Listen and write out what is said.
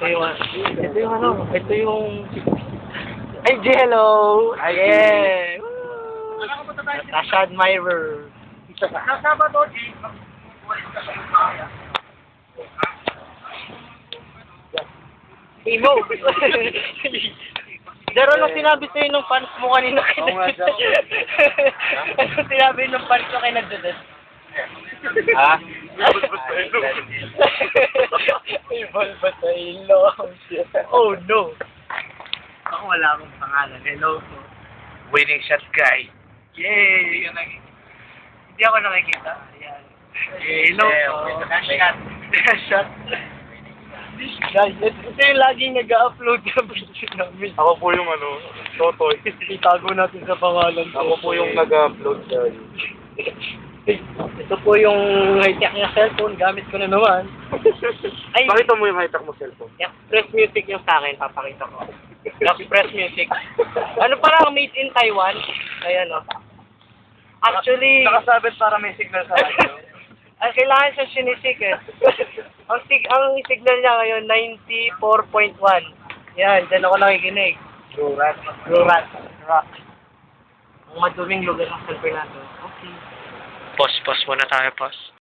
Ito yung ano, ito yung... Ay, hello! Ay, yeah! Woo! Natasha Admirer. Kasama to, G. Imo! Pero ano sinabi sa'yo nung fans mo kanina kay Oo nga, Jack. Ano sinabi nung fans mo kay Nagdadet? Ha? Ibon ba sa ilong? Oh no! Ako wala akong pangalan. Hello po. Winning shot guy. Yay! Hindi ako nakikita. Ayan. Hello po. Shot. Shot. Guys, ito yung laging nag-upload ng video namin. Ako po yung Totoy. Itago natin sa pangalan. Ako po yung nag-upload sa Ito po yung high-tech na cellphone. Gamit ko na naman. Ay, Pakita mo yung high-tech mo cellphone. Express Music yung sa akin. Papakita ko. Express Music. Ano parang made in Taiwan? Ayan o. Actually, Nakasabit para may signal sa radio. kailangan siya sinisik eh. ang signal niya ngayon, 94.1. Yan, dyan ako nakikinig. Rurat. Rurat. Rock. Ang maduming lugar ng cellphone natin. Okay. Pause muna tayo, pause.